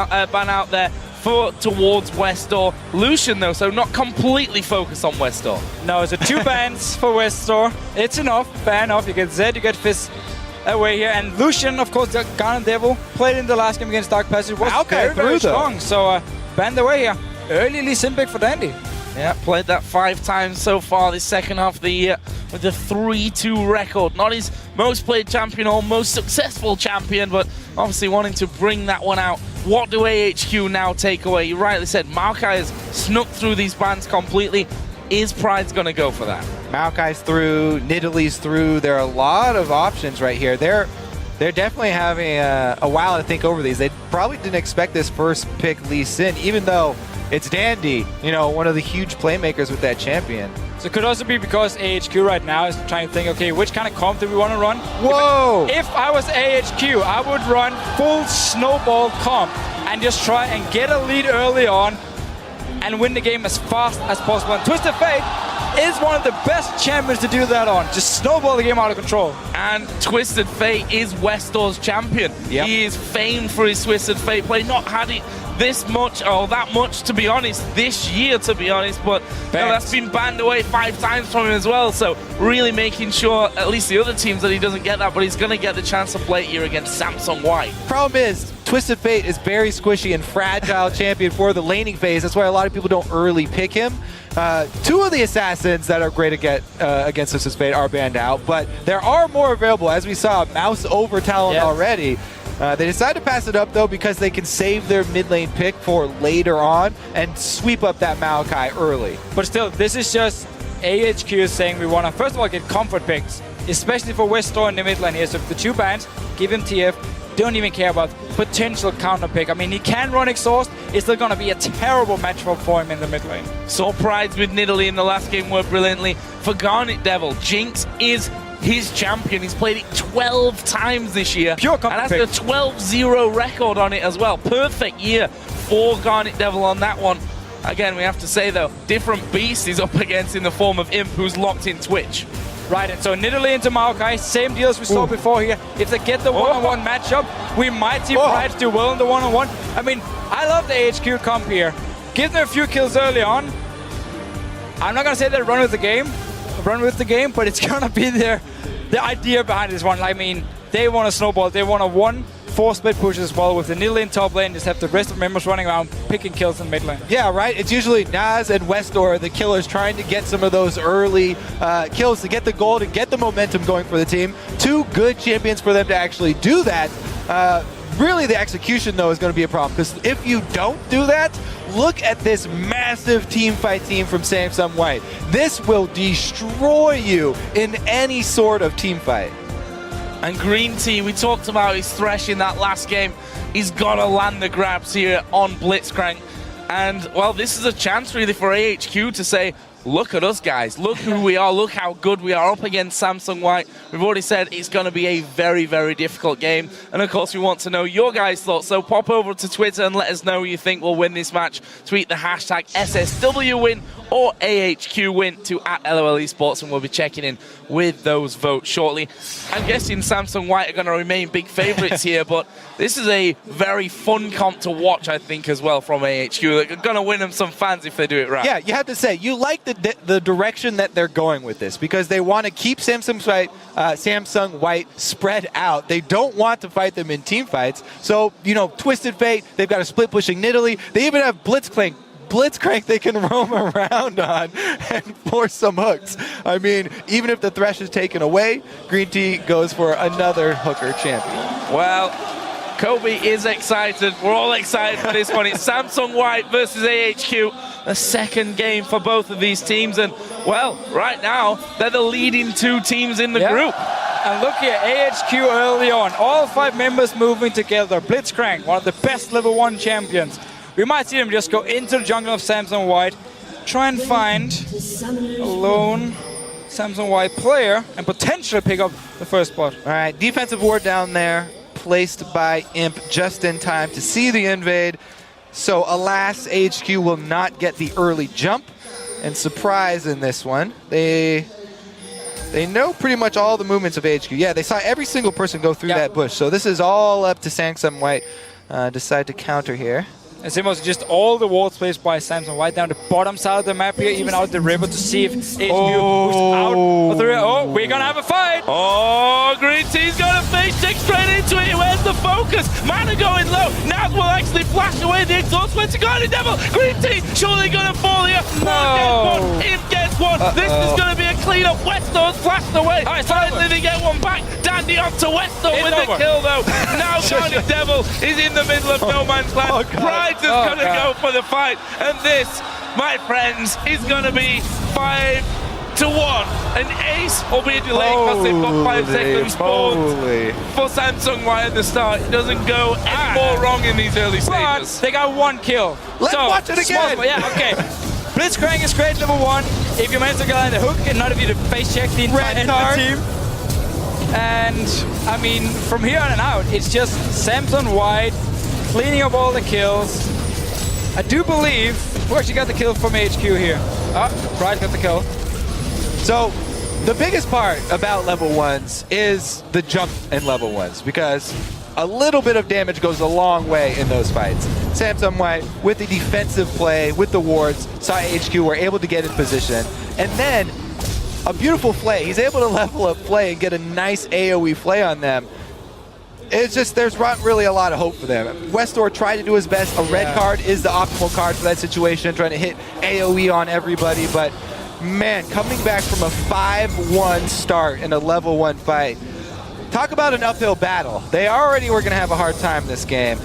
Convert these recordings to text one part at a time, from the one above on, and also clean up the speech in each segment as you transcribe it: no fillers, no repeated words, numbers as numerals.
ban out there towards Westor. Lucian, though, so not completely focused on Westor. No, so 2 bans for Westor. It's enough. Ban off. You get Zed, you get Fizz away here. And Lucian, of course, the Garnet Devil, played in the last game against Dark Passage. Was very strong. So banned away here. Early Lee Sin pick for Dandy. Yeah, played that 5 times so far this second half of the year with a 3-2 record. Not his most played champion or most successful champion, but obviously wanting to bring that one out. What do AHQ now take away? You rightly said, Maokai has snuck through these bans completely. Is Pride's going to go for that? Maokai's through, Nidalee's through. There are a lot of options right here. They're definitely having a while to think over these. They probably didn't expect this first pick Lee Sin, even though it's Dandy, you know, one of the huge playmakers with that champion. So it could also be because AHQ right now is trying to think, okay, which kind of comp do we want to run? Whoa! If I was AHQ, I would run full snowball comp and just try and get a lead early on and win the game as fast as possible. And Twisted Fate is one of the best champions to do that on. Just snowball the game out of control. And Twisted Fate is Westor's champion. Yep. He is famed for his Twisted Fate play. Not had it this much or that much, to be honest, this year, to be honest, but that's been banned away 5 times from him as well. So really making sure, at least the other teams, that he doesn't get that, but he's going to get the chance to play it here against Samsung White. Problem is, Twisted Fate is very squishy and fragile champion for the laning phase. That's why a lot of people don't early pick him. 2 of the assassins that are great against Twisted Fate are banned out, but there are more available. As we saw, Mouse over Talon already. They decided to pass it up, though, because they can save their mid lane pick for later on and sweep up that Maokai early. But still, this is just AHQ saying we want to, first of all, get comfort picks, especially for Westor in the mid lane here. So if the 2 bans, give him TF, don't even care about potential counter pick. I mean, he can run Exhaust. It's still going to be a terrible matchup for him in the mid lane. Saw Prides with Nidalee in the last game work brilliantly. For Garnet Devil, Jinx is his champion. He's played it 12 times this year. Pure comfort and has a 12-0 record on it as well. Perfect year for Garnet Devil on that one. Again, we have to say, though, different beast he's up against in the form of Imp, who's locked in Twitch. Right, and so Nidalee into Maokai, same deal as we saw before here. If they get the one-on-one matchup, we might see Prides do well in the one-on-one. I mean, I love the AHQ comp here. Give them a few kills early on. I'm not going to say they run with the game, but it's going to be the idea behind this one. I mean, they want to snowball. They want to 4 split pushes as well with the Nidalee in top lane. Just have the rest of members running around picking kills in mid lane. Yeah, right. It's usually Naz and Westor, the killers, trying to get some of those early kills to get the gold and get the momentum going for the team. 2 good champions for them to actually do that. Really, the execution, though, is going to be a problem, because if you don't do that, look at this massive team fight team from Samsung White. This will destroy you in any sort of team fight. And Green Tea, we talked about his thresh in that last game. He's got to land the grabs here on Blitzcrank. And, well, this is a chance, really, for AHQ to say, look at us, guys. Look who we are. Look how good we are up against Samsung White. We've already said it's going to be a very, very difficult game. And, of course, we want to know your guys' thoughts. So pop over to Twitter and let us know who you think will win this match. Tweet the hashtag SSW win or AHQ win to @LOL Esports, and we'll be checking in with those votes shortly. I'm guessing Samsung White are going to remain big favorites here, but this is a very fun comp to watch, I think, as well from AHQ. They're going to win them some fans if they do it right. Yeah, you have to say, you like the direction that they're going with this, because they want to keep Samsung White spread out. They don't want to fight them in team fights. So, you know, Twisted Fate, they've got a split pushing Nidalee. They even have Blitzcrank they can roam around on and force some hooks. I mean, even if the Thresh is taken away, Green Tea goes for another hooker champion. Well, Kobe is excited. We're all excited for this one. It's Samsung White versus AHQ. A second game for both of these teams. And, well, right now, they're the leading 2 teams in the group. And look here, AHQ early on. All 5 members moving together. Blitzcrank, one of the best level 1 champions. We might see them just go into the jungle of Samsung White, try and find a lone Samsung White player, and potentially pick up the first spot. All right, defensive ward down there, placed by Imp just in time to see the invade. So, alas, AHQ will not get the early jump. And surprise in this one, they know pretty much all the movements of AHQ. Yeah, they saw every single person go through that bush. So this is all up to Samsung White decide to counter here. And Simos just all the wards placed by Samson White down the bottom side of the map here, even out the river to see if AHQ moves out of the river. Oh, we're gonna have a fight! Oh, Green Team's got a face check straight into it. Where's the focus? Mana going low. Naz will actually flash away the exhaust. Went to Guardian Devil. Green Team surely gonna fall here. No. Imp gets one. This is gonna be a clean-up. Westor's flashed away. All right, Finally they get one back. Dandy onto Westor with the kill though. Now Guardian Devil is in the middle of no man's land. Pride is gonna go for the fight, and this, my friends, is gonna be 5-1. An ace, albeit delayed because they've got 5 seconds for Samsung White at the start. It doesn't go any more wrong in these early stages. They got 1 kill. Let's watch it again. Yeah, okay. Blitzcrank is great level 1. If you manage to get on the hook, and none of you to face check the entire team. And I mean, from here on and out, it's just Samsung White cleaning up all the kills. I do believe who actually got the kill from AHQ here. Pride got the kill. So the biggest part about level 1s is the jump in level 1s, because a little bit of damage goes a long way in those fights. Samsung White, with the defensive play, with the wards, saw AHQ were able to get in position. And then a beautiful play. He's able to level up play and get a nice AoE play on them. It's just, there's not really a lot of hope for them. Westor tried to do his best. A red card is the optimal card for that situation, trying to hit AoE on everybody. But man, coming back from a 5-1 start in a level 1 fight, talk about an uphill battle. They already were going to have a hard time this game.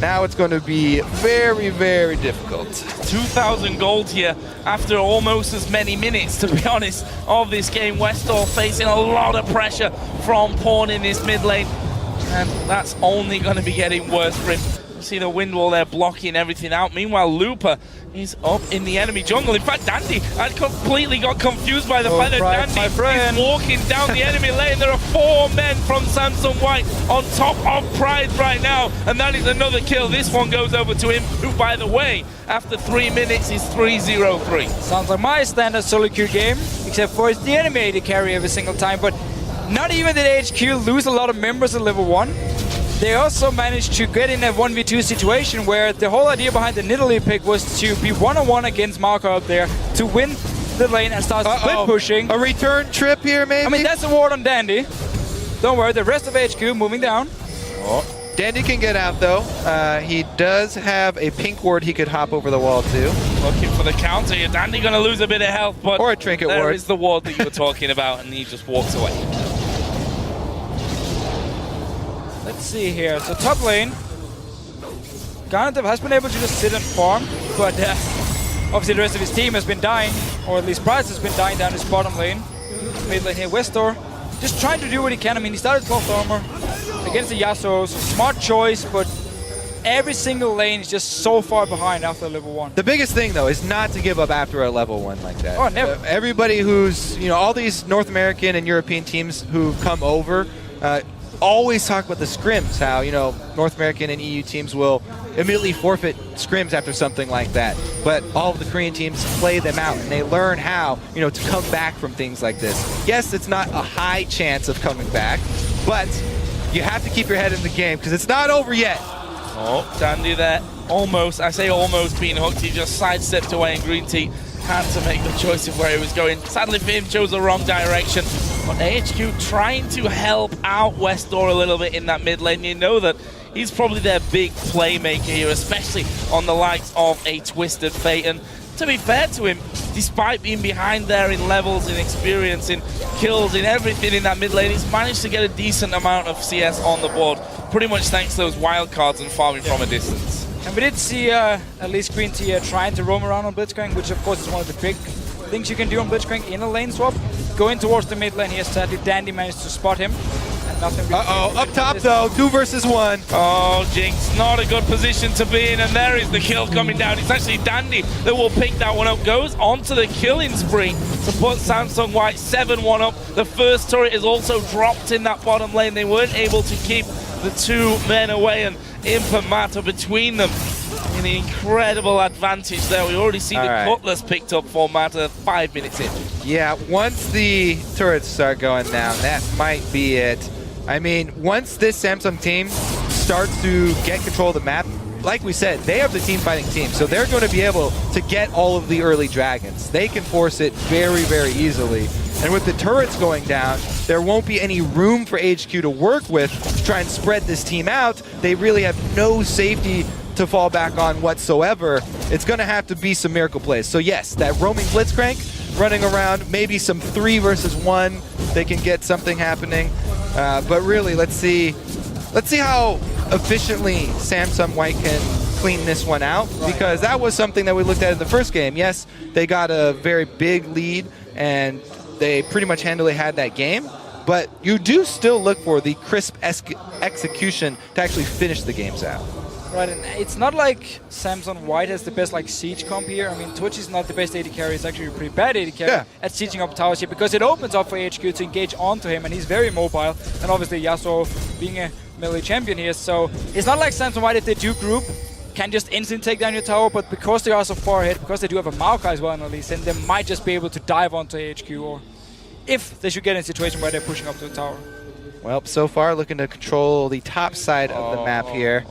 Now it's going to be very, very difficult. 2,000 gold here after almost as many minutes, to be honest, of this game. Westor facing a lot of pressure from Pawn in this mid lane, and that's only going to be getting worse for him. You see the wind wall there blocking everything out. Meanwhile, Looper is up in the enemy jungle. In fact, Dandy had completely got confused by the fact that Dandy is walking down the enemy lane. There are 4 men from Samsung White on top of Pride right now, and that is another kill. This one goes over to him, who, by the way, after 3 minutes is 3-0-3. Sounds like my standard solo queue game, except for it's the enemy to carry every single time. But not even did AHQ lose a lot of members at level 1. They also managed to get in a 1v2 situation where the whole idea behind the Nidalee pick was to be one-on-one against Marco up there to win the lane and start split pushing. A return trip here, maybe? I mean, that's a ward on Dandy. Don't worry, the rest of AHQ moving down. Dandy can get out, though. He does have a pink ward he could hop over the wall to. Looking for the counter here. Dandy going to lose a bit of health, but or a trinket ward. There is the ward that you were talking about, and he just walks away. Let's see here. So top lane, Garnet has been able to just sit and farm, but obviously the rest of his team has been dying, or at least Price has been dying down his bottom lane. Mid lane here, Westor, just trying to do what he can. I mean, he started 12th armor against the Yasuo, so smart choice, but every single lane is just so far behind after level 1. The biggest thing, though, is not to give up after a level 1 like that. Oh, never. Everybody who's, all these North American and European teams who come over, always talk about the scrims, how, North American and EU teams will immediately forfeit scrims after something like that. But all of the Korean teams play them out, and they learn how, to come back from things like this. Yes, it's not a high chance of coming back, but you have to keep your head in the game, because it's not over yet. Oh, Dandy there, almost, I say almost being hooked. He just sidestepped away, and Green Tea had to make the choice of where he was going. Sadly for him, chose the wrong direction. But AHQ trying to help out Westor a little bit in that mid lane. You know that he's probably their big playmaker here, especially on the likes of a Twisted Fate. And to be fair to him, despite being behind there in levels, in experience, in kills, in everything in that mid lane, he's managed to get a decent amount of CS on the board, pretty much thanks to those wild cards and farming from a distance. And we did see at least Green Tea trying to roam around on Blitzcrank, which of course is one of the big things you can do on Blitzcrank in a lane swap. Going towards the mid lane here, sadly Dandy managed to spot him. And nothing really up top though, 2 versus 1. Oh, Jinx, not a good position to be in, and there is the kill coming down. It's actually Dandy that will pick that one up. Goes onto the killing spree to put Samsung White 7-1 up. The first turret is also dropped in that bottom lane. They weren't able to keep the 2 men away, and Imp and Mata between them. An incredible advantage there. We already see the Cutlass picked up for Mata 5 minutes in. Yeah, once the turrets start going down, that might be it. I mean, once this Samsung team starts to get control of the map, like we said, they have the team fighting team, so they're going to be able to get all of the early dragons. They can force it very, very easily. And with the turrets going down, there won't be any room for AHQ to work with to try and spread this team out. They really have no safety to fall back on whatsoever. It's going to have to be some miracle plays. So yes, that roaming Blitzcrank running around, maybe some 3 versus 1, they can get something happening. But really, let's see how efficiently Samsung White can clean this one out, because that was something that we looked at in the first game. Yes, they got a very big lead and they pretty much handily had that game, but you do still look for the crisp execution to actually finish the games out. Right, and it's not like Samsung White has the best siege comp here. I mean, Twitch is not the best AD carry. It's actually a pretty bad AD carry at sieging up towers here, because it opens up for AHQ to engage onto him, and he's very mobile. And obviously Yasuo being a melee champion here, so it's not like Samsung White, if they do group, can just instantly take down your tower, but because they are so far ahead, because they do have a Maokai as well at least, then they might just be able to dive onto AHQ, or if they should get in a situation where they're pushing up to the tower. Well, so far looking to control the top side of the map here.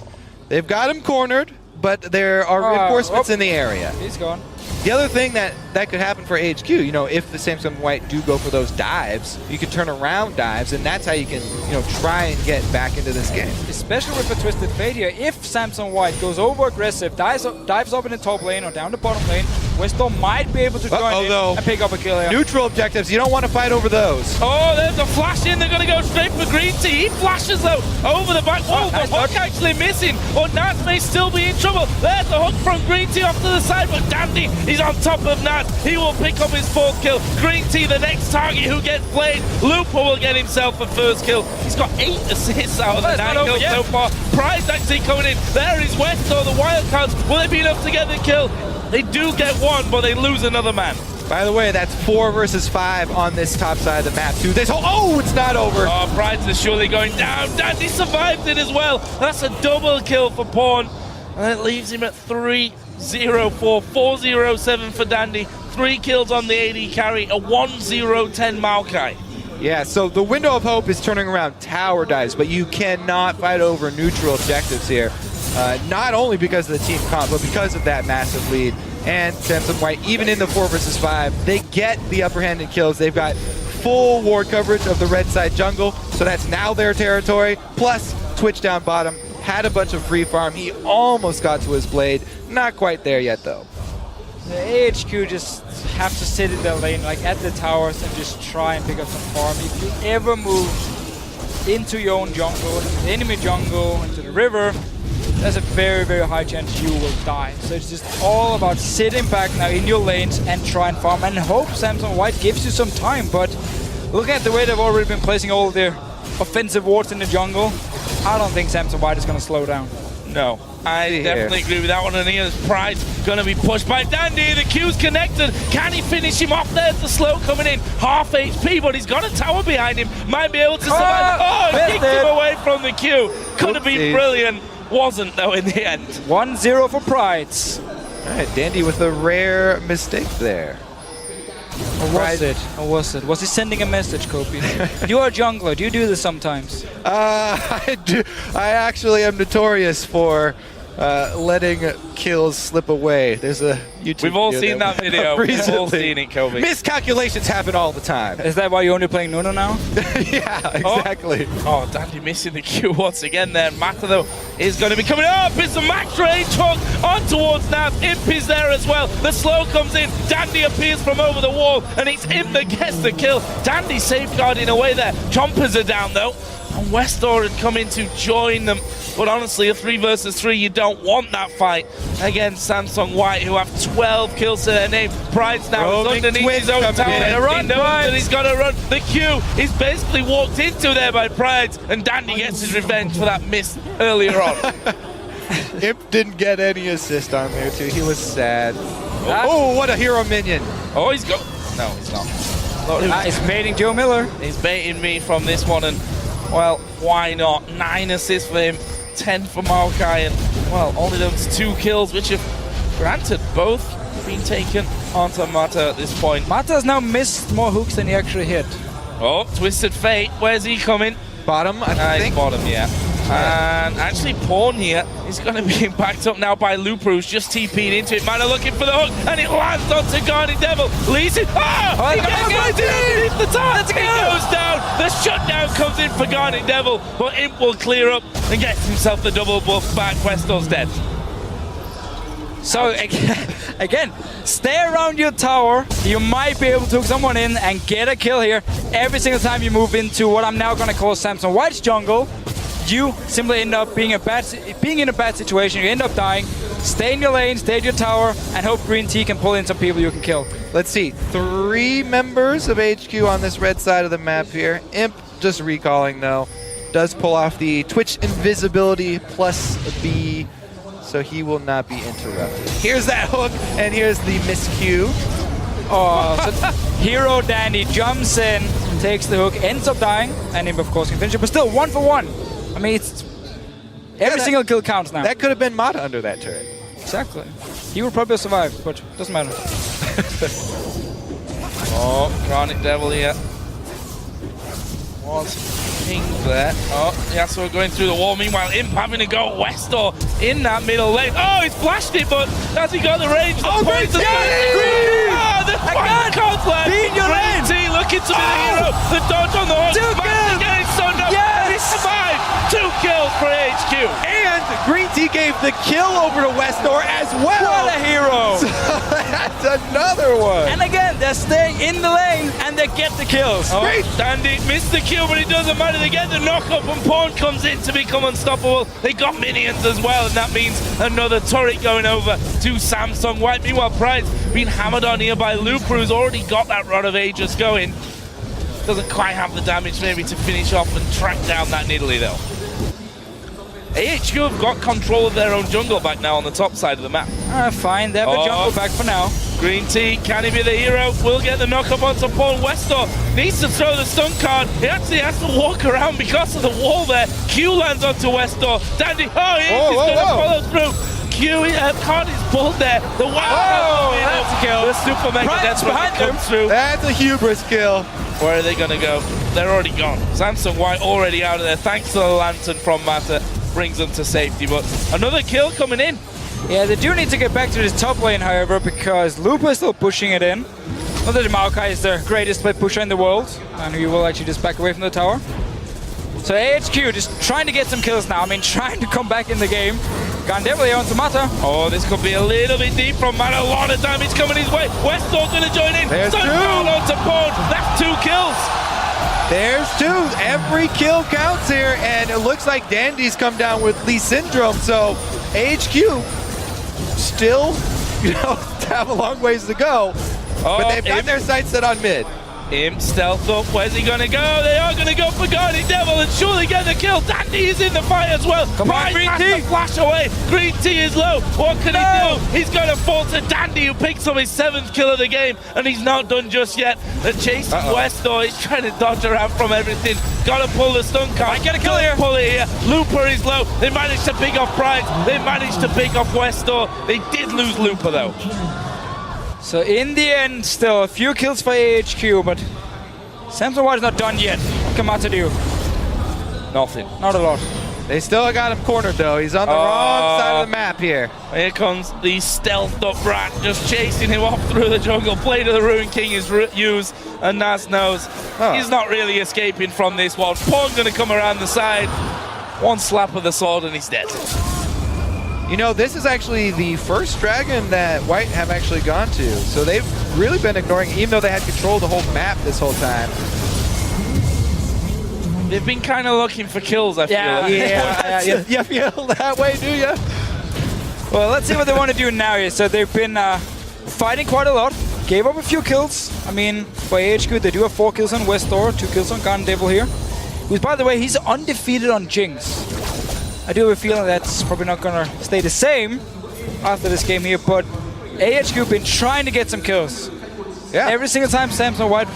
They've got him cornered, but there are reinforcements in the area. He's gone. The other thing that could happen for AHQ, you know, if the Samsung White do go for those dives, you can turn around dives, and that's how you can, you know, try and get back into this game. Especially with the Twisted Fate here, if Samsung White goes over aggressive, dives up in the top lane or down the bottom lane, Westo might be able to join in and pick up a kill here. Neutral objectives, you don't want to fight over those. Oh, there's a flash in. They're going to go straight for Green Tea. He flashes though over the back. Oh, the hook actually missing. Or Nats may still be in trouble. There's the hook from Green Tea off to the side, but Dandy, he's on top of Nats. He will pick up his 4th kill. Green Tea, the next target who gets played. Looper will get himself a 1st kill. He's got 8 assists out of the 9 kills so far. Prize actually coming in. There is Westo, the wildcards. Will they be enough to get the kill? They do get one, but they lose another man. By the way, that's 4 versus 5 on this top side of the map too. It's not over. Oh, Prize is surely going down. Dandy survived it as well. That's a double kill for Pawn. And it leaves him at 3-0-4, 4-0-7 for Dandy. 3 kills on the AD carry, a 1-0-10 Maokai. Yeah, so the window of hope is turning around tower dives, but you cannot fight over neutral objectives here. Not only because of the team comp, but because of that massive lead. And Samsung White, even in the 4 versus 5, they get the upper hand in kills. They've got full ward coverage of the red side jungle, so that's now their territory. Plus, Twitch down bottom had a bunch of free farm. He almost got to his blade. Not quite there yet, though. The AHQ just have to sit in their lane, at the towers, and just try and pick up some farm. If you ever move into your own jungle, into the enemy jungle, into the river, there's a very, very high chance you will die. So it's just all about sitting back now in your lanes and try and farm and hope Samsung White gives you some time. But looking at the way they've already been placing all of their offensive wards in the jungle, I don't think Samsung White is going to slow down. No, I definitely agree with that one. And here's Price going to be pushed by Dandy. The Q's connected. Can he finish him off? There's the slow coming in. Half HP, but he's got a tower behind him. Might be able to survive. Oh, kicked him away from the Q. Could have been brilliant. Wasn't, though, in the end. 1-0 for Prides. All right, Dandy with a rare mistake there. Or was it? Or was it? Was he sending a message, Kopi? You are a jungler. Do you do this sometimes? I do. I actually am notorious for letting kills slip away. There's a YouTube We've all video seen that video. We've all seen it, Kobe. Miscalculations happen all the time. Is that why you're only playing Nuno now? Yeah, exactly. Oh, Dandy missing the Q once again there. Mata, though, is going to be coming up. It's a max range hook on towards Nav. Imp is there as well. The slow comes in. Dandy appears from over the wall, and it's Imp that gets the kill. Dandy safeguarding away there. Chompers are down, though. And Westor had come in to join them. But honestly, a 3 versus 3, you don't want that fight against Samsung White, who have 12 kills to their name. Pride's now is underneath his own tower. He knows that he's got to run. The Q is basically walked into there by Pride, and Dandy gets his revenge for that miss earlier on. Imp didn't get any assist on there, too. He was sad. Oh, what a hero minion. Oh, he's got... No, he's not. He's baiting Joe Miller. He's baiting me from this one, and, well, why not? 9 assists for him. 10 for Maokai, and, well, only those 2 kills, which have, granted, both been taken onto Mata at this point. Mata has now missed more hooks than he actually hit. Oh, Twisted Fate, where's he coming? Bottom, I think. Bottom, yeah. And actually, Pawn here is going to be backed up now by Looper, who's just TP'd into it. Mana looking for the hook, and it lands onto Guardian Devil. Leads it. Oh, he gets underneath the top. It goes down. The shutdown comes in for Guardian Devil, but Imp will clear up and gets himself the double buff back. Questor's dead. So again, stay around your tower. You might be able to hook someone in and get a kill here. Every single time you move into what I'm now going to call Samson White's jungle, you simply end up being in a bad situation. You end up dying. Stay in your lane, stay in your tower, and hope Green Tea can pull in some people you can kill. Let's see, 3 members of AHQ on this red side of the map here. Imp just recalling though. Does pull off the Twitch invisibility plus B, so he will not be interrupted. Here's that hook, and here's the miscue. Oh, so Hero Dandy jumps in, takes the hook, ends up dying, and Imp of course can finish it, but still 1 for 1. I mean, it's every single kill counts now. That could have been Mata under that turret. Exactly. He would probably have survived, but doesn't matter. Oh, Guardian Devil here. Was pinged there. Oh, Yasuo going through the wall. Meanwhile, Imp having to go west or in that middle lane. Oh, he's flashed it, but has he got the range? The points of the fight can't land. Be in your lane. Green Tea looking to be the hero. The dodge on the hook. 2 kills. Again, Sunder. Yes. He survived. 2 kills for AHQ. And Green Tea gave the kill over to Westor as well. What a hero! So that's another one. And again, they're staying in the lane and they get the kills. Oh, Dandy missed the kill, but it doesn't matter. They get the knock-up and Pawn comes in to become unstoppable. They got minions as well, and that means another turret going over to Samsung White. Meanwhile, Pride's being hammered on here by Looper, who's already got that Rod of Ages going. Doesn't quite have the damage maybe to finish off and track down that Nidalee though. AHQ have got control of their own jungle back now on the top side of the map. Fine, they have the jungle back for now. Green Tea, can he be the hero? Will get the knock-up onto Pawn. Westor needs to throw the stun card. He actually has to walk around because of the wall there. Q lands onto Westor. Dandy, he's going to follow through. Q card is pulled there. The wild that's a kill. The super mega death behind comes through. That's a hubris kill. Where are they going to go? They're already gone. Samsung White already out of there. Thanks to the lantern from Mata. Brings them to safety, but another kill coming in. Yeah, they do need to get back to this top lane, however, because Looper is still pushing it in. Not that Maokai is the greatest split pusher in the world, and he will actually just back away from the tower. So AHQ just trying to get some kills now. I mean, trying to come back in the game. Devil here onto Mata. Oh, this could be a little bit deep from Mata. A lot of damage coming his way. Westor going to join in. There's 2. Onto Pawn. That's 2 kills. There's 2. Every kill counts here, and it looks like Dandy's come down with Lee Syndrome, so AHQ still, have a long ways to go, but they've got their sights set on mid. Imp stealth up. Where's he going to go? They are going to go for Guardian Devil and surely get the kill. Dandy is in the fight as well. Come on, Green Tea. Flash away. Green Tea is low. What can he do? He's going to fall to Dandy, who picks up his 7th kill of the game, and he's not done just yet. The chasing Westor. He's trying to dodge around from everything. Got to pull the stun card. Might get a kill here. Pull it here. Looper is low. They managed to pick off Pride. They managed to pick off Westor. They did lose Looper though. So in the end, still a few kills for AHQ, but Samsung White is not done yet. What can Mata do? Nothing. Not a lot. They still got him cornered though. He's on the wrong side of the map here. Here comes the stealthed up Brat, just chasing him off through the jungle. Blade of the Ruin King is used, and Naz knows he's not really escaping from this one. Pawn's going to come around the side. One slap of the sword and he's dead. This is actually the first dragon that White have actually gone to. So they've really been ignoring, even though they had control of the whole map this whole time. They've been kind of looking for kills, I feel. Yeah. You feel that way, do you? Well, let's see what they want to do now here. So they've been fighting quite a lot. Gave up a few kills. I mean, for AHQ, they do have 4 kills on Westor, 2 kills on Guardian Devil here. Who's, by the way, he's undefeated on Jinx. I do have a feeling that's probably not going to stay the same after this game here, but AHQ been trying to get some kills. Yeah. Every single time Samsung White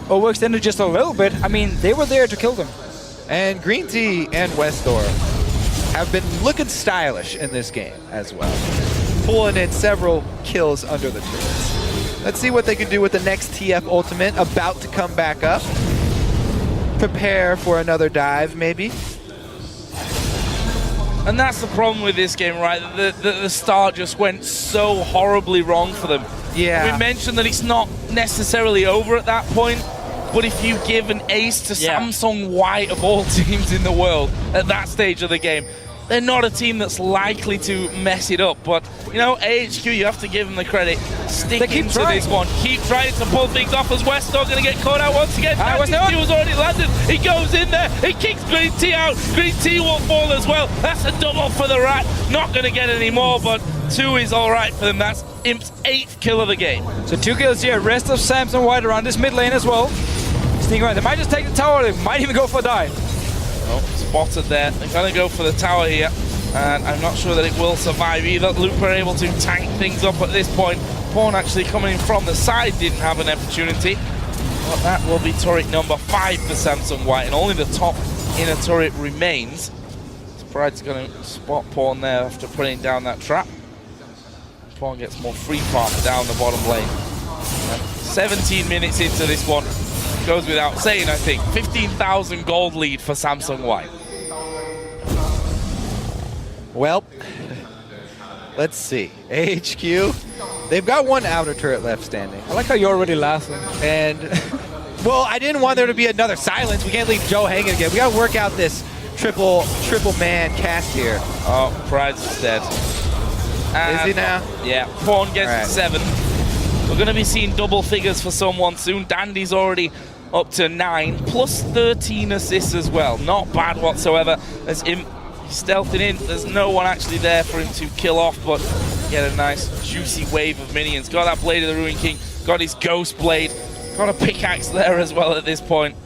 overextended just a little bit, I mean, they were there to kill them. And Green Tea and Westor have been looking stylish in this game as well. Pulling in several kills under the turrets. Let's see what they can do with the next TF Ultimate, about to come back up. Prepare for another dive, maybe. And that's the problem with this game, right? The start just went so horribly wrong for them. Yeah. We mentioned that it's not necessarily over at that point, but if you give an ace to Samsung White of all teams in the world at that stage of the game, they're not a team that's likely to mess it up. But, you know, AHQ, you have to give them the credit. Stick into this one. Keep trying to pull things off as Westor going to get caught out once again. He was already landed. He goes in there. He kicks Green Tea out. Green Tea will fall as well. That's a double for the Rat. Not going to get any more, but 2 is all right for them. That's Imp's 8th kill of the game. So 2 kills here. Rest of Samsung White around this mid lane as well. Sneaking around. They might just take the tower. They might even go for a dive. Oh, spotted there. They're going to go for the tower here. And I'm not sure that it will survive either. Looper able to tank things up at this point. Pawn actually coming in from the side didn't have an opportunity. But that will be turret number 5 for Samsung White. And only the top inner turret remains. Pride's going to spot Pawn there after putting down that trap. Pawn gets more free farm down the bottom lane. 17 minutes into this one. Goes without saying, I think. 15,000 gold lead for Samsung White. Well, let's see. AHQ, they've got 1 outer turret left standing. I like how you're already laughing. And, well, I didn't want there to be another silence. We can't leave Joe hanging again. We got to work out this triple man cast here. Oh, Pride's dead. Is he now? Yeah, Pawn gets 7. We're going to be seeing double figures for someone soon. Dandy's already up to 9, plus 13 assists as well. Not bad whatsoever. As him stealthing in, there's no one actually there for him to kill off, but get a nice juicy wave of minions. Got that Blade of the Ruin King, got his Ghost Blade, got a pickaxe there as well at this point.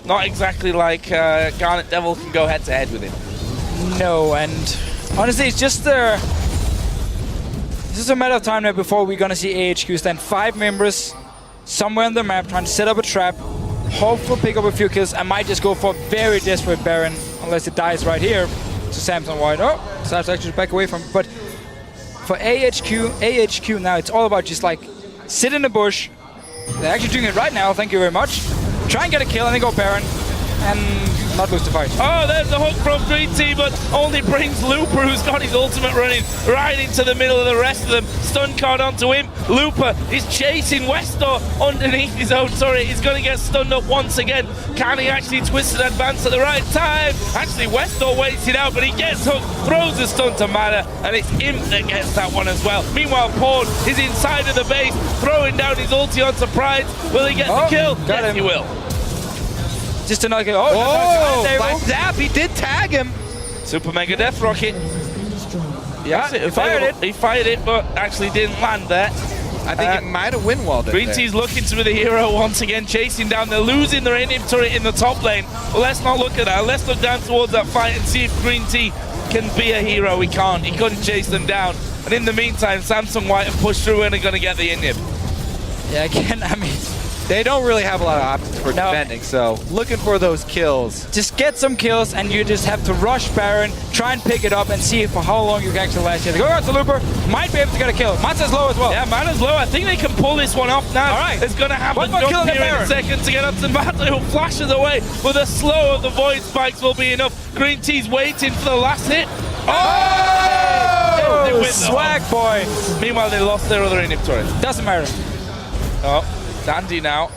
Not exactly like Garnet Devil can go head to head with him. No, and honestly, it's just a matter of time now before we're gonna see AHQ stand 5 members somewhere on the map trying to set up a trap, hopefully pick up a few kills. I might just go for a very desperate Baron, unless it dies right here to Samsung White. Oh, decides to actually back away from it. But for AHQ now, it's all about just like sit in the bush. They're actually doing it right now, thank you very much. Try and get a kill and then go Baron and not lose the fight. Oh, there's the hook from Green Tea, but only brings Looper, who's got his ultimate running right into the middle of the rest of them. Stun card onto him. Looper is chasing Westor underneath his own turret. He's going to get stunned up once again. Can he actually twist and advance at the right time? Actually, Westor waits it out, but he gets hooked, throws the stun to Mana, and it's Imp that gets that one as well. Meanwhile, Pawn is inside of the base, throwing down his ulti onto Pride. Will he get the kill? Yes, he will. Just another kill. By Zap, he did tag him. Super Mega Death Rocket. Yeah, he fired it. He fired it, but actually didn't land there. I think it might have win-walled it. Green Tea's looking to be the hero once again, chasing down. They're losing their Inhib turret in the top lane. Well, let's not look at that. Let's look down towards that fight and see if Green Tea can be a hero. He can't. He couldn't chase them down. And in the meantime, Samsung White have pushed through and are going to get the Inhib. Yeah, again, I mean, they don't really have a lot of options for defending, so looking for those kills. Just get some kills, and you just have to rush Baron, try and pick it up, and see for how long you can actually last here. They go out to Looper, might be able to get a kill. Mata's low as well. Yeah, Mata's low. I think they can pull this one off now. All right. It's going to happen. One more kill here in a second to get up to Mata, who flashes away. But the slow of the Void Spikes will be enough. Green Tea's waiting for the last hit. Oh! They win the swag hunt. boy. Meanwhile, they lost their other Inhib turret. Doesn't matter. Oh, Dandy now.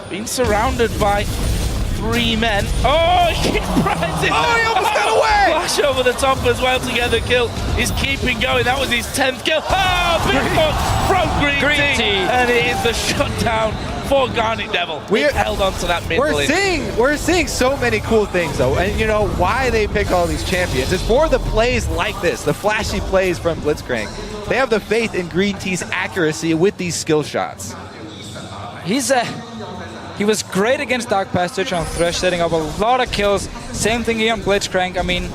Being surrounded by 3 men. Oh, he kicked Prize in. Oh, he almost got away! Flash over the top as well to get the kill. He's keeping going. That was his 10th kill. Oh, big hook from Green Tea. And it is the shutdown for Garnet Devil. We held on to that mid lane. We're seeing so many cool things, though. And you know why they pick all these champions? It's for the plays like this, the flashy plays from Blitzcrank. They have the faith in Green Tea's accuracy with these skill shots. He was great against Dark Passage on Thresh, setting up a lot of kills. Same thing here on Blitzcrank. I mean,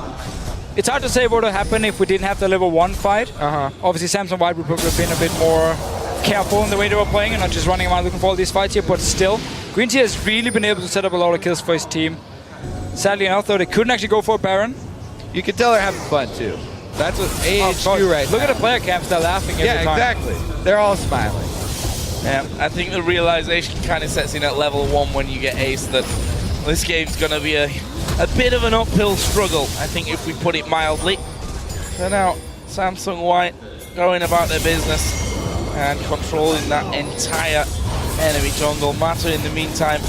it's hard to say what would happen if we didn't have the level 1 fight. Obviously, Samsung White would have been a bit more careful in the way they were playing and not just running around looking for all these fights here, but still, Green Tea has really been able to set up a lot of kills for his team. Sadly enough, though, they couldn't actually go for a Baron. You can tell they're having fun, too. That's what AHQ right now. Look at the player camps, they're laughing every time. Yeah, exactly. They're all smiling. Yeah, I think the realization kind of sets in at level 1 when you get ace that this game's going to be a a bit of an uphill struggle, I think, if we put it mildly. So now, Samsung White going about their business and controlling that entire enemy jungle. Mata, in the meantime,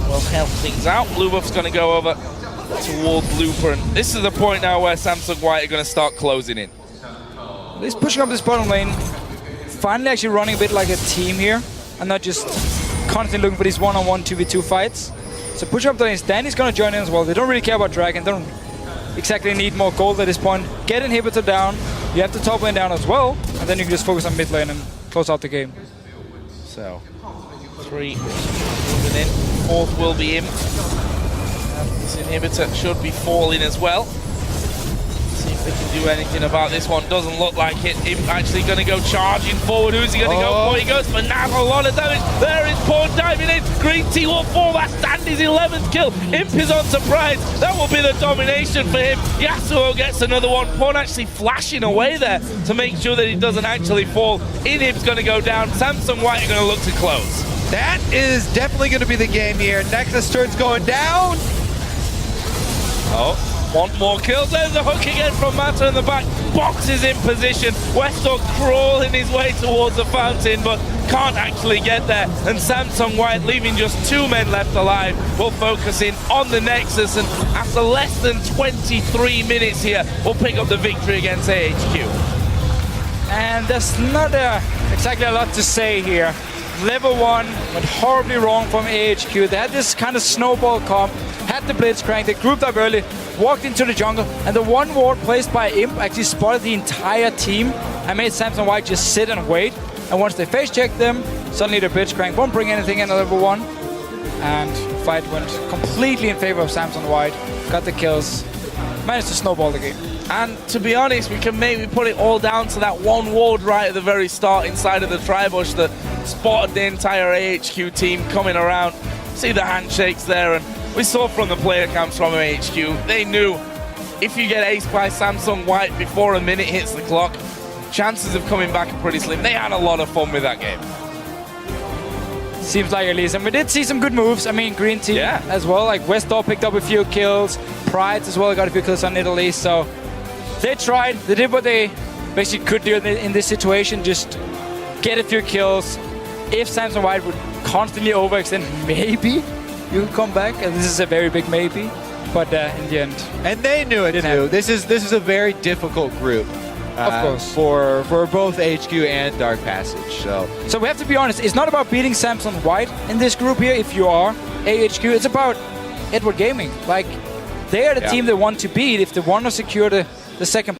will help things out. Blue buff's going to go over towards Looper, and this is the point now where Samsung White are going to start closing in. He's pushing up this bottom lane, finally actually running a bit like a team here, and not just constantly looking for these one-on-one 2v2 fights. So pushing up the lane, Danny's going to join in as well. They don't really care about Dragon, they don't exactly need more gold at this point. Get inhibitor down, you have the top lane down as well, and then you can just focus on mid lane and close out the game. So, 3 moving in, 4th will be him. This inhibitor should be falling as well. See if they can do anything about this one. Doesn't look like it. Imp actually going to go charging forward. Who's he going to go for? He goes for Nav. A lot of damage. There is Pawn diving in. Green Tea will fall. That's Dandy's 11th kill. Imp is on surprise. That will be the domination for him. Yasuo gets another one. Pawn actually flashing away there to make sure that he doesn't actually fall. Inhib's going to go down. Samsung White are going to look to close. That is definitely going to be the game here. Nexus turns going down. Oh, want more kills. There's a hook again from Mata in the back. Box is in position. Westdog crawling his way towards the fountain, but can't actually get there. And Samsung White, leaving just 2 men left alive, will focus in on the Nexus. And after less than 23 minutes here, we'll pick up the victory against AHQ. And there's not exactly a lot to say here. Level 1 went horribly wrong from AHQ. They had this kind of snowball comp, had the Blitzcrank, they grouped up early, walked into the jungle, and the one ward placed by Imp actually spotted the entire team and made Samsung White just sit and wait. And once they face checked them, suddenly the Blitzcrank won't bring anything in at level 1. And the fight went completely in favor of Samsung White, got the kills, managed to snowball the game. And to be honest, we can maybe put it all down to that one ward right at the very start inside of the Tribush that spotted the entire AHQ team coming around. See the handshakes there, and we saw from the player camps from AHQ, they knew if you get aced by Samsung White before a minute hits the clock, chances of coming back are pretty slim. They had a lot of fun with that game. Seems like at least, and we did see some good moves. I mean, Green Team as well, like Westall picked up a few kills, Prides as well got a few kills on Italy, so they tried, they did what they basically could do in this situation, just get a few kills. If Samsung White would constantly overextend, maybe you could come back, and this is a very big maybe, but in the end. And they knew it too. This is a very difficult group. Of course. For both HQ and Dark Passage. So we have to be honest, it's not about beating Samsung White in this group here if you are AHQ, it's about Edward Gaming. Like, they are the team they want to beat if they want to secure the second